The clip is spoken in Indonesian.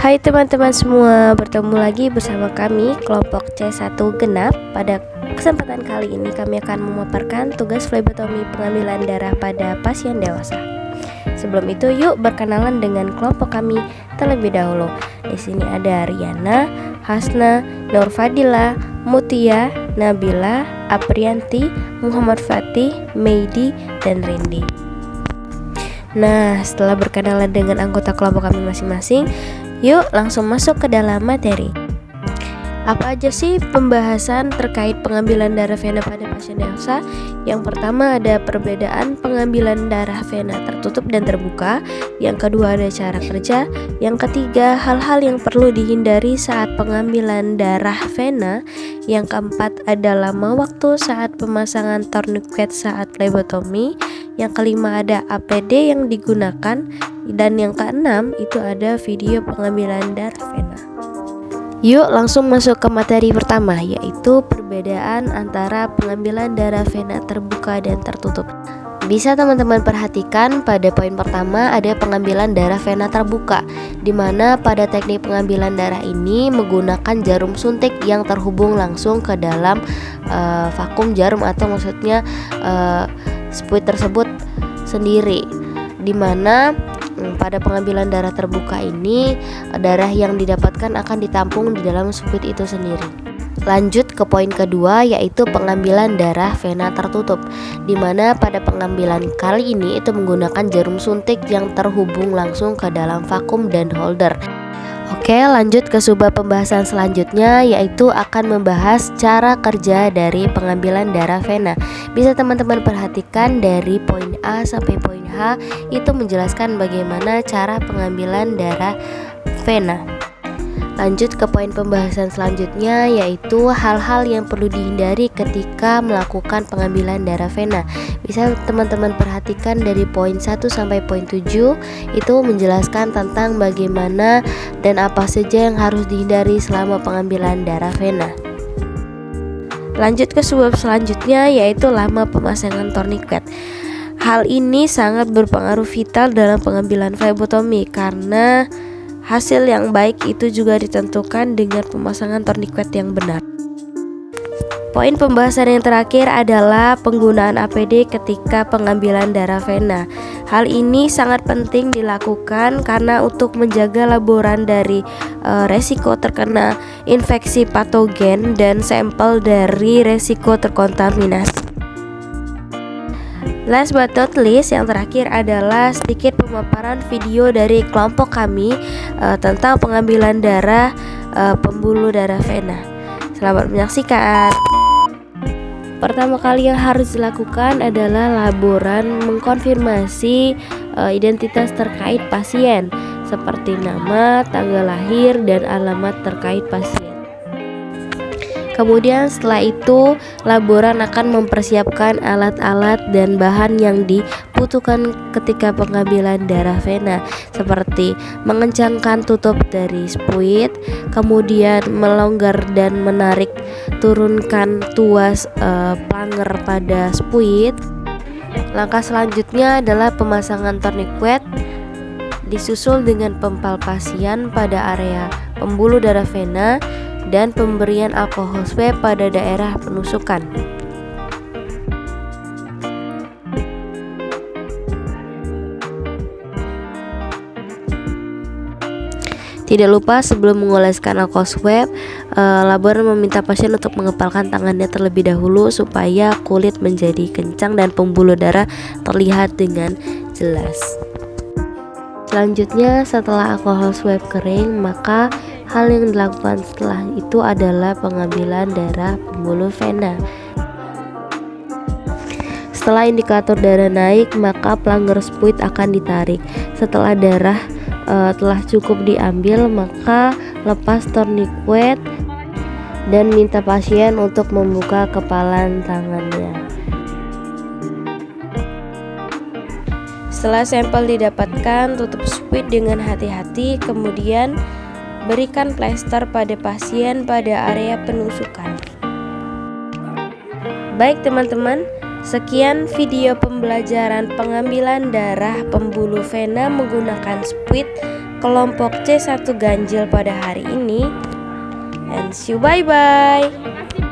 Hai teman-teman semua, bertemu lagi bersama kami kelompok C1 Genap. Pada kesempatan kali ini kami akan memaparkan tugas flebotomi pengambilan darah pada pasien dewasa. Sebelum itu yuk berkenalan dengan kelompok kami terlebih dahulu. Di sini ada Riana, Hasna, Nur Fadila, Mutia, Nabila, Aprianti, Muhammad Fatih, Meidi, dan Rindi. Nah, setelah berkenalan dengan anggota kelompok kami masing-masing, yuk langsung masuk ke dalam materi. Apa aja sih pembahasan terkait pengambilan darah vena pada pasien dewasa? Yang pertama ada perbedaan pengambilan darah vena tertutup dan terbuka. Yang kedua ada cara kerja. Yang ketiga hal-hal yang perlu dihindari saat pengambilan darah vena. Yang keempat ada lama waktu saat pemasangan tourniquet saat flebotomi. Yang kelima ada APD yang digunakan. Dan yang keenam itu ada video pengambilan darah vena. Yuk langsung masuk ke materi pertama, yaitu perbedaan antara pengambilan darah vena terbuka dan tertutup. Bisa teman-teman perhatikan pada poin pertama ada pengambilan darah vena terbuka, di mana pada teknik pengambilan darah ini menggunakan jarum suntik yang terhubung langsung ke dalam vakum jarum, atau maksudnya spuit tersebut sendiri, di mana pada pengambilan darah terbuka ini darah yang didapatkan akan ditampung di dalam spuit itu sendiri. Lanjut ke poin kedua, yaitu pengambilan darah vena tertutup, di mana pada pengambilan kali ini itu menggunakan jarum suntik yang terhubung langsung ke dalam vakum dan holder. Oke, lanjut ke subbab pembahasan selanjutnya, yaitu akan membahas cara kerja dari pengambilan darah vena. Bisa teman-teman perhatikan dari poin A sampai poin H itu menjelaskan bagaimana cara pengambilan darah vena. Lanjut ke poin pembahasan selanjutnya, yaitu hal-hal yang perlu dihindari ketika melakukan pengambilan darah vena. Bisa teman-teman perhatikan dari poin 1 sampai poin 7 itu menjelaskan tentang bagaimana dan apa saja yang harus dihindari selama pengambilan darah vena. Lanjut ke subbab selanjutnya, yaitu lama pemasangan tourniquet. Hal ini sangat berpengaruh vital dalam pengambilan flebotomi, karena hasil yang baik itu juga ditentukan dengan pemasangan tourniquet yang benar. Poin pembahasan yang terakhir adalah penggunaan APD ketika pengambilan darah vena. Hal ini sangat penting dilakukan karena untuk menjaga laboran dari resiko terkena infeksi patogen dan sampel dari resiko terkontaminasi. Last but not least, yang terakhir adalah sedikit pemaparan video dari kelompok kami tentang pengambilan darah pembuluh darah vena. Selamat menyaksikan. Pertama kali yang harus dilakukan adalah laboran mengkonfirmasi identitas terkait pasien, seperti nama, tanggal lahir, dan alamat terkait pasien. Kemudian setelah itu laboran akan mempersiapkan alat-alat dan bahan yang dibutuhkan ketika pengambilan darah vena, seperti mengencangkan tutup dari spuit, kemudian melonggar dan menarik turunkan tuas planger pada spuit. Langkah selanjutnya adalah pemasangan tourniquet, disusul dengan pempalpasian pada area pembuluh darah vena dan pemberian alkohol swab pada daerah penusukan. Tidak lupa sebelum mengoleskan alkohol swab, laboran meminta pasien untuk mengepalkan tangannya terlebih dahulu supaya kulit menjadi kencang dan pembuluh darah terlihat dengan jelas. Selanjutnya, setelah alkohol swab kering, maka hal yang dilakukan setelah itu adalah pengambilan darah pembuluh vena. Setelah indikator darah naik, maka planger spuit akan ditarik. Setelah darah telah cukup diambil, maka lepas tourniquet dan minta pasien untuk membuka kepalan tangannya. Setelah sampel didapatkan, tutup spuit dengan hati-hati, kemudian berikan plester pada pasien pada area penusukan. Baik teman-teman, sekian video pembelajaran pengambilan darah pembuluh vena menggunakan spuit kelompok C1 ganjil pada hari ini. And see you, bye-bye.